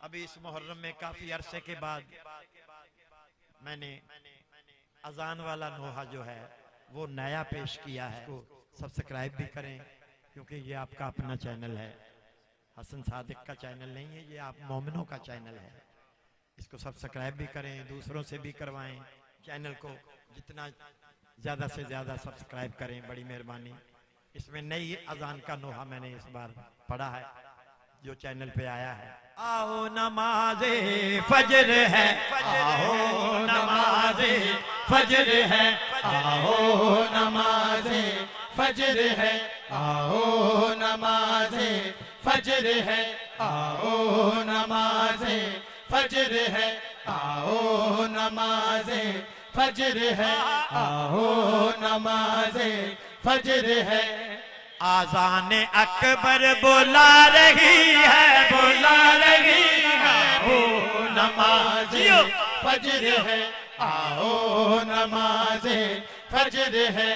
अभी इस मुहर्रम में काफी अरसे के बाद मैंने अजान वाला नोहा जो है वो नया पेश किया है। इसको सब्सक्राइब भी करें क्योंकि ये आपका अपना चैनल है, हसन सादिक का चैनल नहीं है, ये आप मोमिनों का चैनल है। इसको सब्सक्राइब भी करें, दूसरों से भी करवाएं। चैनल को जितना ज्यादा से ज्यादा सब्सक्राइब करें, बड़ी मेहरबानी। इसमें नई अजान का नोहा मैंने इस बार पढ़ा है जो चैनल पे आया है। आओ नमाज़े फजर है, आओ नमाज़े फजर है, आओ नमाज़े फजर है, आओ नमाज़े फजर है, आओ नमाज़े फजर है, आओ नमाज़े फजर है, आओ नमाज़े फजर है। आज़ान अकबर बुला रही है, बुला रही है, ओ नमाज़े फजर है, आओ नमाज़े फजर है।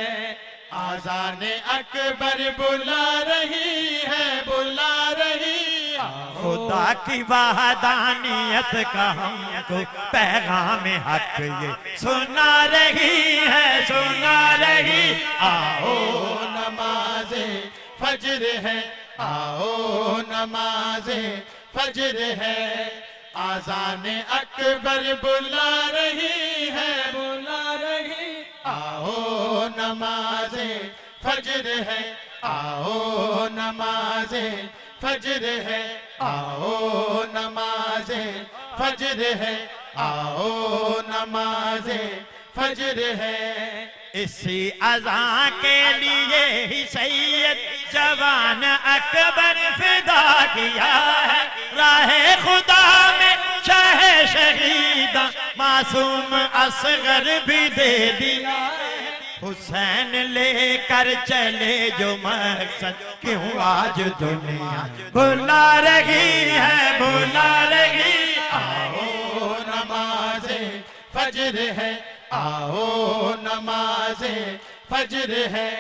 आज़ान अकबर बुला रही है, बुला रही है, खुदा की वहदानियत का हमको पैगाम हक ये सुना रही है, सुना रही। आओ नमाज़े फजर है, आओ नमाज़े फजर है। आज़ान अकबर बुला रही है, बुला रही। आओ नमाज़े फजर है, आओ नमाज़े फजर है, आओ नमाज़े फजर है, आओ नमाज़े फजर है। इसी अज़ान के लिए ही सैयद जवान अकबर फिदा किया है। राहे खुदा में शाह शहीदा मासूम असगर भी दे दिया है। हुसैन लेकर चले जो मकसद, क्यों आज दुनिया बुला रही है, बुला रही। आओ नमाज़े फजर है, आओ नमाज़े फजर है।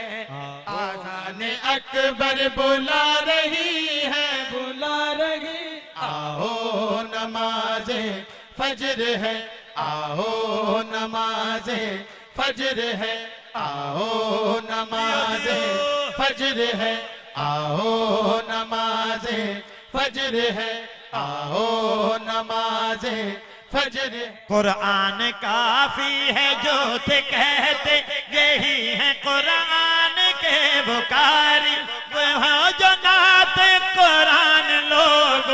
आज़ान अकबर बुला रही है, बुला रही। आओ नमाज़े फजर है, आओ नमाज़े फजर है, आओ नमाज़े फजर है, आओ नमाज़े फजर है, आओ नमाज़े फजर। कुरान काफी है जो थे कहते, यही है कुरान के बुकारी। वो जो नात कुरान लोग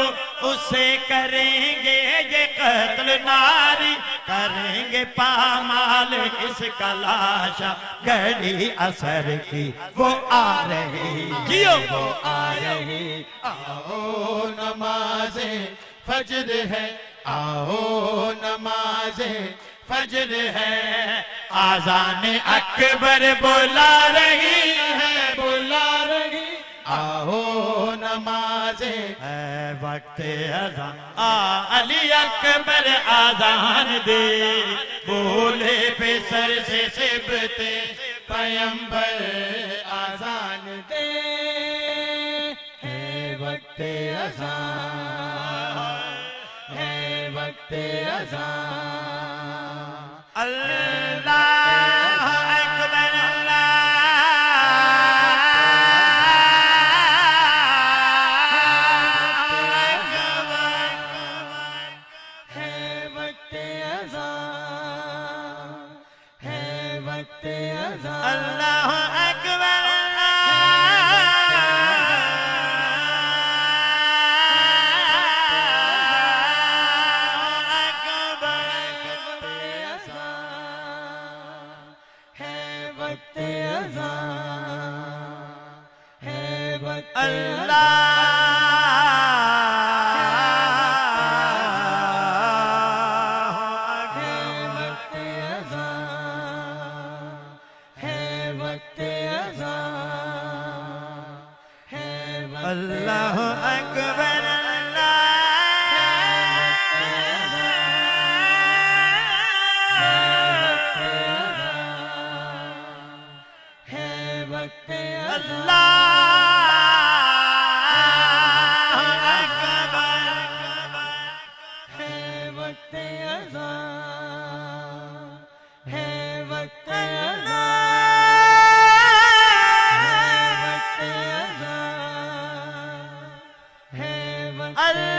उसे करेंगे ये कत्ल नारी, करेंगे पामाल इसका लाशा। घड़ी असर की वो आ रही, जियो वो आ रही। आओ नमाज़े फजर है, आओ नमाज़े फजर है। आज़ान अकबर बुला रही है, बुला रही। आओ नमाज़े वक्त अज़ान, अली अकबर आज़ान दे। बोले पे सर से सिबते पैगंबर आज़ान दे। है वक्त अज़ान, है वक्त अज़ान। अल्लाह अकबर, अल्लाह अकबर, अल्लाह